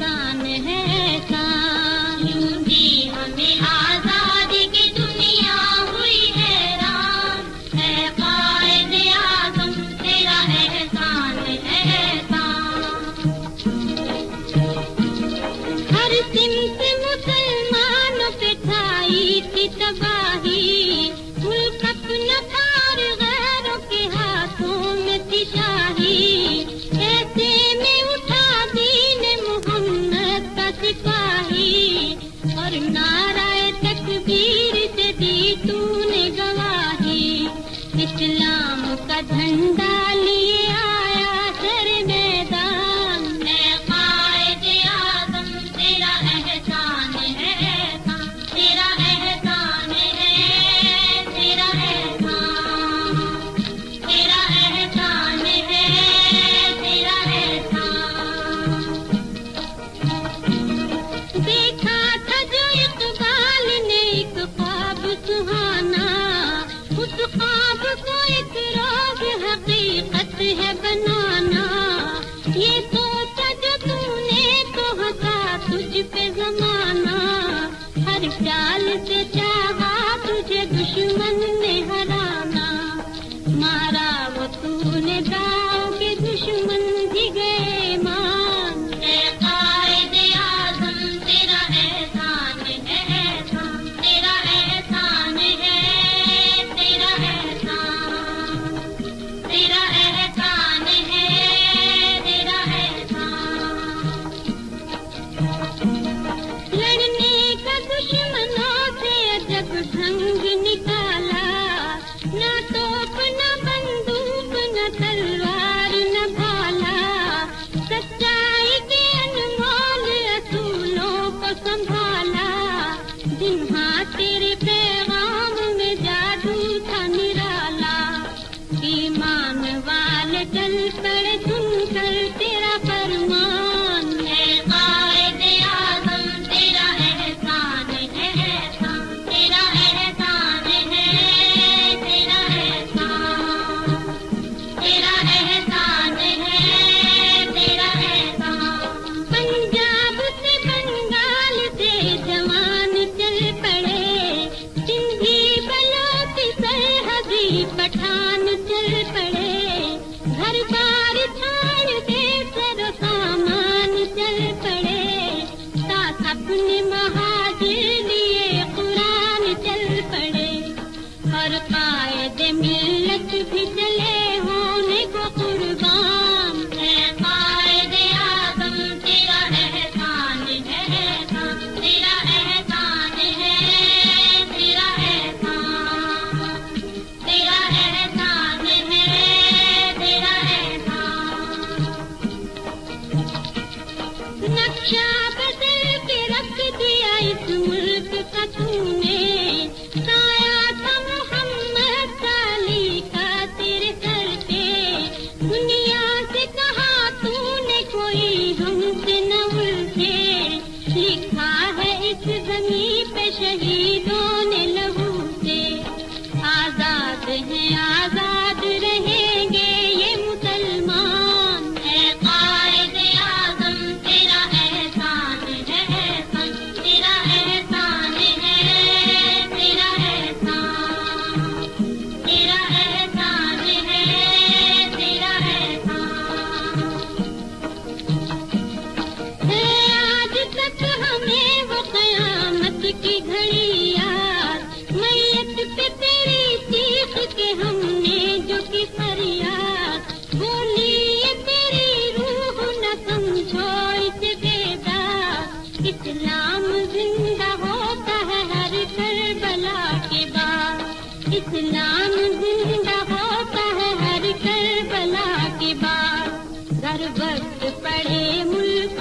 एहसान है एहसान। यूं भी हमें आजादी की दुनिया हुई हैरान, है कायद आज़म तेरा एहसान है एहसान। हर सिमत मुसलमानों पे छाई थी तबाही, मुल्क अपना थार गैरों के हाथों में थी शाही। ऐसे में उठा दीन मोहम्मद का सिपाही, और नाराए तकबीर से दी तूने गवाही। इस्लाम का झंडा लिए आया सर मैदान, है कायद आज़म तेरा एहसान है एहसान, तेरा एहसान है, तेरा एहसान, तेरा एहसान है, तेरा एहसान। देखा था जो इकबाल ने एक ख्वाब सुहाना, उस ख्वाब को एक रोज़ हकीकत है बनाना। ये सोचा जो तूने तो हंसा तुझ पे ज़माना, हर चाल से चाहा तुझे दुश्मन ने हराना। मारा वो तूने दाव के दुश्मन भी गए मान, है कायद आज़म तेरा एहसान है एहसान, तेरा एहसान है, तेरा एहसान, तेरा एहसान है, तेरा एहसान। लड़ने का दुश्मनों से अजब ढंग निकाला, ना तोप न बंदूक न तलवार न भाला। सच्चाई के अनमोल असूलों को संभाला, जिन्हां तेरे पैगाम में जादू था निराला। ईमान वाले चल पड़े सुनकर तेरा फरमान, है कायद आज़म तेरा एहसान है एहसान, तेरा एहसान है, तेरा एहसान, तेरा एहसान है, तेरा एहसान। पंजाब से बंगाल से जवान चल पड़े, सिंधी बलोच सरहदी पठान चल पड़े। घर बार छोड़ दे सर सामान चल पड़े, साथ अपने महाजिर लिए कुरान चल पड़े। और कायद मिल्लत भी चले होने को कुर्बान, है कायद आज़म तेरा एहसान है एहसान, तेरा एहसान है, तेरा एहसान, तेरा एहसान है, तेरा एहसान। नक्शा बदल के रख दिया इस मुल्क का तूने, साया था मोहम्मद अली का तेरे सर पे। दुनिया से कहा तूने कोई हमसे न उलझे, लिखा है इस ज़मीं पे शहीदों ने लहू से। आजाद हैं आजाद रहेंगे ये मुसलमान, है कायद आज़म तेरा एहसान है एहसान, तेरा एहसान है, तेरा एहसान, तेरा एहसान है, तेरा एहसान। है आज तक हमें वो क़यामत की घड़ी याद, मैयत पे तेरी चीख के हमने जो की फरियाद। बोली ये तेरी रूह न समझो इसे बेदाग, इस्लाम जिंदा होता है हर करबला के बाद। इस्लाम जिंदा होता है हर करबला के बाद। गर वक्त पड़े मुल्क